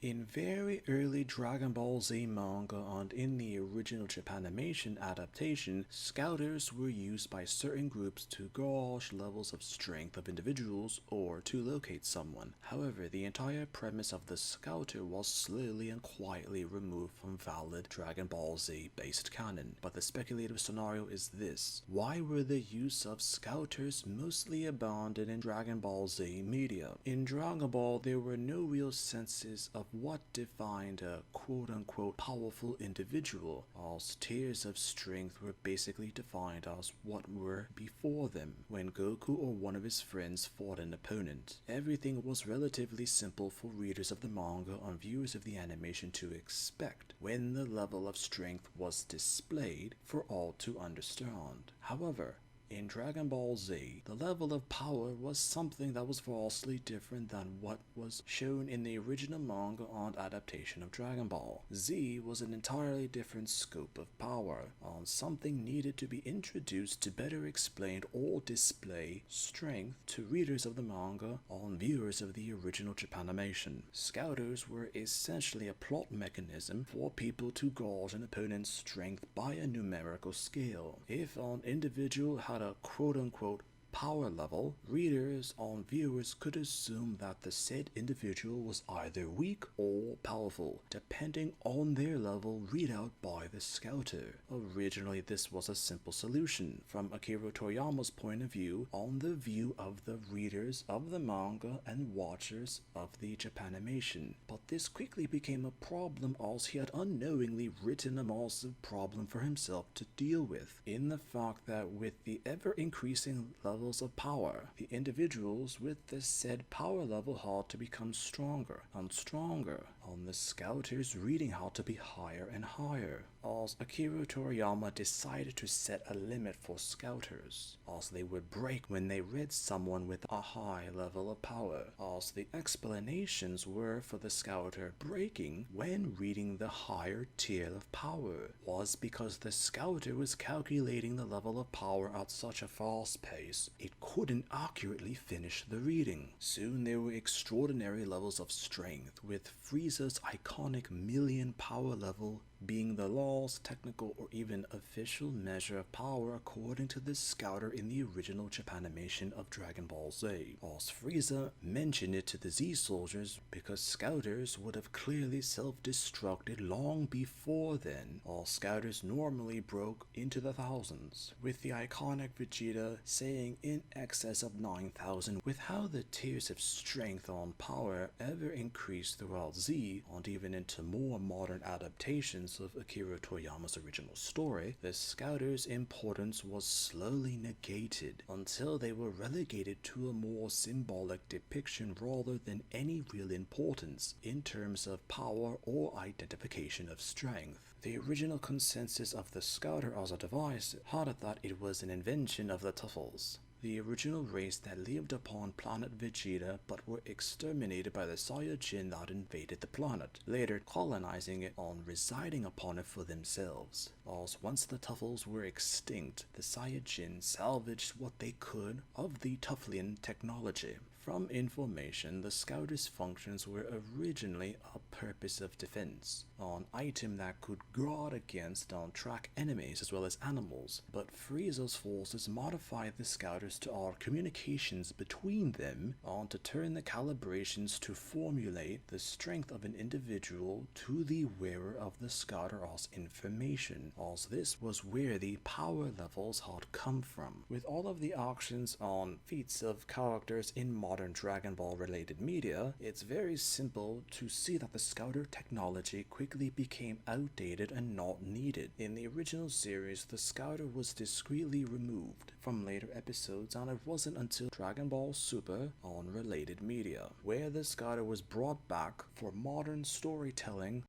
In very early Dragon Ball Z manga and in the original Japanimation adaptation, scouters were used by certain groups to gauge levels of strength of individuals or to locate someone. However, the entire premise of the scouter was slowly and quietly removed from valid Dragon Ball Z based canon. But the speculative scenario is this: why were the use of scouters mostly abandoned in Dragon Ball Z media? In Dragon Ball, there were no real senses of what defined a quote-unquote powerful individual, as tiers of strength were basically defined as what were before them when Goku or one of his friends fought an opponent. Everything was relatively simple for readers of the manga and viewers of the animation to expect when the level of strength was displayed for all to understand. However, in Dragon Ball Z, the level of power was something that was vastly different than what was shown in the original manga and adaptation of Dragon Ball. Z was an entirely different scope of power, and something needed to be introduced to better explain or display strength to readers of the manga and viewers of the original Japanimation. Scouters were essentially a plot mechanism for people to gauge an opponent's strength by a numerical scale. If an individual had a quote-unquote power level, readers and viewers could assume that the said individual was either weak or powerful, depending on their level read out by the scouter. Originally, this was a simple solution from Akira Toriyama's point of view on the view of the readers of the manga and watchers of the Japanimation, but this quickly became a problem as he had unknowingly written a massive problem for himself to deal with, in the fact that with the ever-increasing levels of power, the individuals with the said power level had to become stronger and stronger, and the scouters reading had to be higher and higher, as Akira Toriyama decided to set a limit for scouters, as they would break when they read someone with a high level of power, as the explanations were for the scouter breaking when reading the higher tier of power was because the scouter was calculating the level of power at such a fast pace it couldn't accurately finish the reading. Soon there were extraordinary levels of strength, with Frieza's iconic million power level being the last technical or even official measure of power according to the scouter in the original Japanimation of Dragon Ball Z, as Frieza mentioned it to the Z soldiers because scouters would have clearly self-destructed long before then. All scouters normally broke into the thousands, with the iconic Vegeta saying in excess of 9,000. With how the tiers of strength and power ever increased throughout Z and even into more modern adaptations of Akira Toriyama's original story, the scouters' importance was slowly negated until they were relegated to a more symbolic depiction rather than any real importance in terms of power or identification of strength. The original consensus of the scouter as a device had it that it was an invention of the Tuffles, the original race that lived upon planet Vegeta but were exterminated by the Saiyajin that invaded the planet, later colonizing it and residing upon it for themselves. As once the Tuffles were extinct, the Saiyajin salvaged what they could of the Tufflian technology. From information, the scouters' functions were originally a purpose of defense, an item that could guard against and track enemies as well as animals, but Frieza's forces modified the scouters to add communications between them and to turn the calibrations to formulate the strength of an individual to the wearer of the scouter as information, as this was where the power levels had come from. With all of the actions and feats of characters in modern Dragon Ball related media, it's very simple to see that the scouter technology quickly became outdated and not needed. In the original series, the scouter was discreetly removed from later episodes, and it wasn't until Dragon Ball Super on related media where the scouter was brought back for modern storytelling